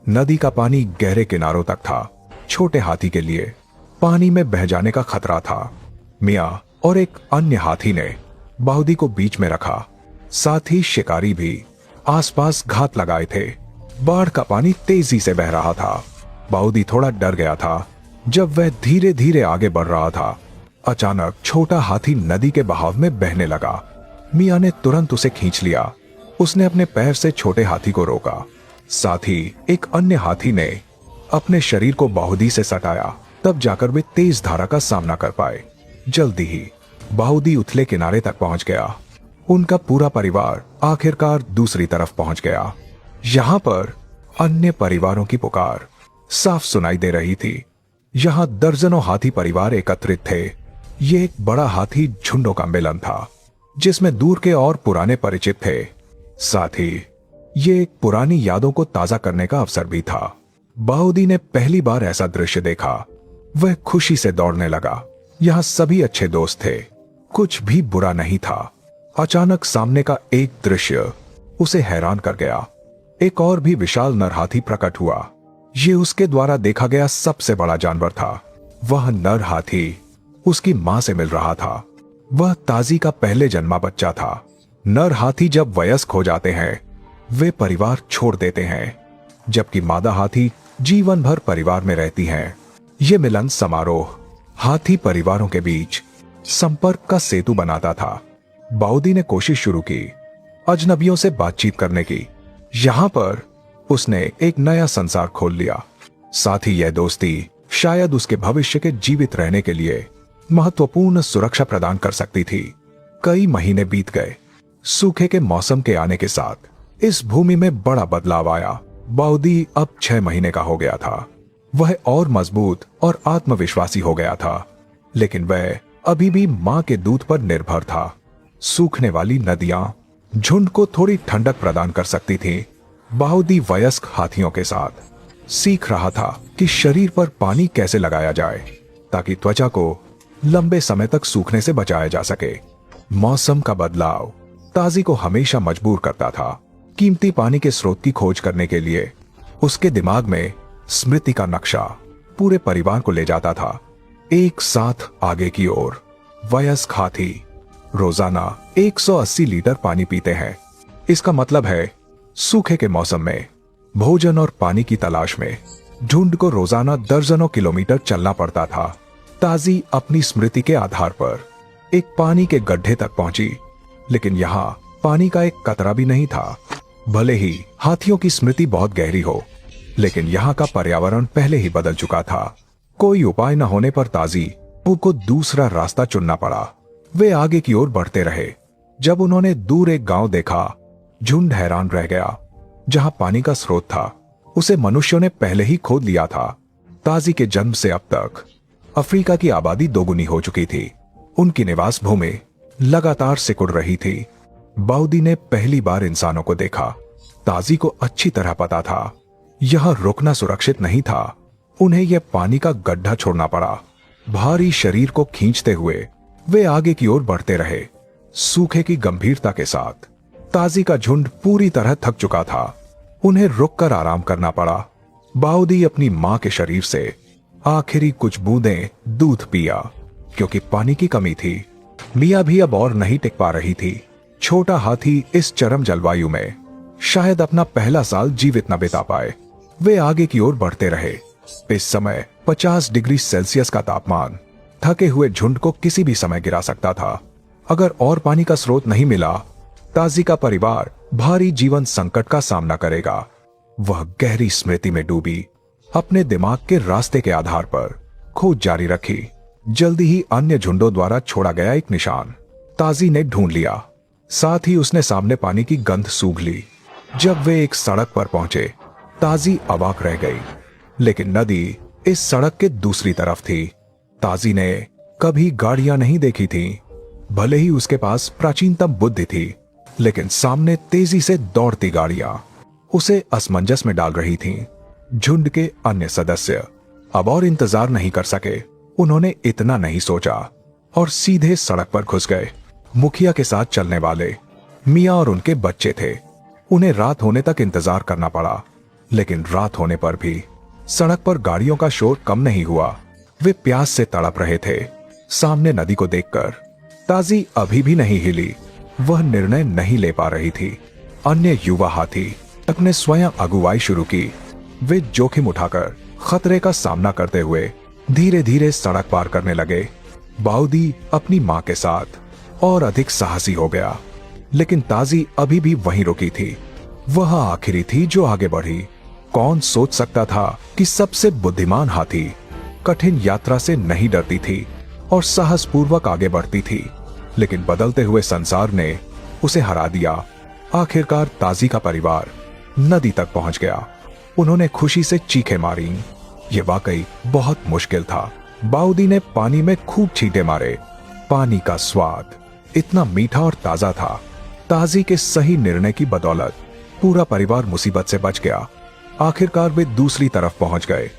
नदी का पानी गहरे किनारों तक था। छोटे हाथी के लिए पानी में बह जाने का खतरा था। मियाँ और एक अन्य हाथी ने बाउदी को बीच में रखा। साथ ही शिकारी भी आसपास घात लगाए थे। बाढ़ का पानी तेजी से बह रहा था। बाउदी थोड़ा डर गया था। जब वह धीरे धीरे आगे बढ़ रहा था, अचानक छोटा हाथी नदी के बहाव में बहने लगा। मियाँ ने तुरंत उसे खींच लिया। उसने अपने पैर से छोटे हाथी को रोका। साथ ही एक अन्य हाथी ने अपने शरीर को बाउदी से सटाया। तब जाकर वे तेज धारा का सामना कर पाए। जल्दी ही बाउदी उथले किनारे तक पहुंच गया। उनका पूरा परिवार आखिरकार दूसरी तरफ पहुंच गया। यहाँ पर अन्य परिवारों की पुकार साफ सुनाई दे रही थी। यहाँ दर्जनों हाथी परिवार एकत्रित थे। ये एक बड़ा हाथी झुंडों का मिलन था, जिसमें दूर के और पुराने परिचित थे। साथ ही ये एक पुरानी यादों को ताजा करने का अवसर भी था। बाउदी ने पहली बार ऐसा दृश्य देखा। वह खुशी से दौड़ने लगा। यहाँ सभी अच्छे दोस्त थे, कुछ भी बुरा नहीं था। अचानक सामने का एक दृश्य उसे हैरान कर गया। एक और भी विशाल नर हाथी प्रकट हुआ। ये उसके द्वारा देखा गया सबसे बड़ा जानवर था। वह नर हाथी उसकी मां से मिल रहा था। वह ताजी का पहले जन्मा बच्चा था। नर हाथी जब वयस्क हो जाते हैं, वे परिवार छोड़ देते हैं, जबकि मादा हाथी जीवन भर परिवार में रहती हैं। ये मिलन समारोह हाथी परिवारों के बीच संपर्क का सेतु बनाता था। बाउदी ने कोशिश शुरू की अजनबियों से बातचीत करने की। यहां पर उसने एक नया संसार खोल लिया। साथ ही यह दोस्ती शायद उसके भविष्य के जीवित रहने के लिए महत्वपूर्ण सुरक्षा प्रदान कर सकती थी। कई महीने बीत गए। सूखे के मौसम के आने के साथ इस भूमि में बड़ा बदलाव आया। बाउदी अब 6 महीने का हो गया था। वह और मजबूत और आत्मविश्वासी हो गया था, लेकिन वह अभी भी मां के दूध पर निर्भर था। सूखने वाली नदियां झुंड को थोड़ी ठंडक प्रदान कर सकती थी। बाउदी वयस्क हाथियों के साथ सीख रहा था कि शरीर पर पानी कैसे लगाया जाए ताकि त्वचा को लंबे समय तक सूखने से बचाया जा सके। मौसम का बदलाव ताजी को हमेशा मजबूर करता था। कीमती पानी के स्रोत की खोज करने के लिए उसके दिमाग में स्मृति का नक्शा पूरे परिवार को ले जाता था। एक साथ आगे की ओर वयस्क हाथी रोजाना 180 लीटर पानी पीते हैं। इसका मतलब है सूखे के मौसम में भोजन और पानी की तलाश में झुंड को रोजाना दर्जनों किलोमीटर चलना पड़ता था। ताजी अपनी स्मृति के आधार पर एक पानी के गड्ढे तक पहुंची, लेकिन यहाँ पानी का एक कतरा भी नहीं था। भले ही हाथियों की स्मृति बहुत गहरी हो, लेकिन यहाँ का पर्यावरण पहले ही बदल चुका था। कोई उपाय न होने पर ताजी को दूसरा रास्ता चुनना पड़ा। वे आगे की ओर बढ़ते रहे। जब उन्होंने दूर एक गांव देखा, झुंड हैरान रह गया। जहां पानी का स्रोत था, उसे मनुष्यों ने पहले ही खोद लिया था। ताजी के जन्म से अब तक अफ्रीका की आबादी दोगुनी हो चुकी थी। उनकी निवास भूमि लगातार सिकुड़ रही थी। बाउदी ने पहली बार इंसानों को देखा। ताजी को अच्छी तरह पता था यह रुकना सुरक्षित नहीं था। उन्हें यह पानी का गड्ढा छोड़ना पड़ा। भारी शरीर को खींचते हुए वे आगे की ओर बढ़ते रहे। सूखे की गंभीरता के साथ ताजी का झुंड पूरी तरह थक चुका था। उन्हें रुककर आराम करना पड़ा। बाउदी अपनी मां के शरीर से आखिरी कुछ बूंदें दूध पिया, क्योंकि पानी की कमी थी। मियां भी अब और नहीं टिक पा रही थी। छोटा हाथी इस चरम जलवायु में शायद अपना पहला साल जीवित न बिता पाए। वे आगे की ओर बढ़ते रहे। इस समय 50 डिग्री सेल्सियस का तापमान थके हुए झुंड को किसी भी समय गिरा सकता था। अगर और पानी का स्रोत नहीं मिला, ताजी का परिवार भारी जीवन संकट का सामना करेगा। वह गहरी स्मृति में डूबी, अपने दिमाग के रास्ते के आधार पर खोज जारी रखी। जल्दी ही अन्य झुंडों द्वारा छोड़ा गया एक निशान ताजी ने ढूंढ लिया। साथ ही उसने सामने पानी की गंध सूंघ ली। जब वे एक सड़क पर पहुंचे, ताजी अवाक रह गई, लेकिन नदी इस सड़क के दूसरी तरफ थी। ताजी ने कभी गाड़ियां नहीं देखी थीं। भले ही उसके पास प्राचीनतम बुद्धि थी, लेकिन सामने तेजी से दौड़ती गाड़ियां उसे असमंजस में डाल रही थीं। झुंड के अन्य सदस्य अब और इंतजार नहीं कर सके। उन्होंने इतना नहीं सोचा और सीधे सड़क पर घुस गए। मुखिया के साथ चलने वाले मियां और उनके बच्चे थे। उन्हें रात होने तक इंतजार करना पड़ा। लेकिन रात होने पर भी सड़क पर गाड़ियों का शोर कम नहीं हुआ। वे प्यास से तड़प रहे थे। सामने नदी को देखकर ताजी अभी भी नहीं हिली। वह निर्णय नहीं ले पा रही थी। अन्य युवा हाथी अपने स्वयं अगुवाई शुरू की। वे जोखिम उठाकर खतरे का सामना करते हुए धीरे धीरे सड़क पार करने लगे। बाउदी अपनी मां के साथ और अधिक साहसी हो गया, लेकिन ताजी अभी भी वहीं रुकी थी। वह आखिरी थी जो आगे बढ़ी। कौन सोच सकता था कि सबसे बुद्धिमान हाथी कठिन यात्रा से नहीं डरती थी और साहसपूर्वक आगे बढ़ती थी। लेकिन बदलते हुए संसार ने उसे हरा दिया। आखिरकार ताजी का परिवार नदी तक पहुंच गया। उन्होंने खुशी से चीखें मारी। ये वाकई बहुत मुश्किल था। बाउदी ने पानी में खूब छींटे मारे। पानी का स्वाद इतना मीठा और ताजा था। ताजी के सही निर्णय की बदौलत पूरा परिवार मुसीबत से बच गया। आखिरकार वे दूसरी तरफ पहुंच गए।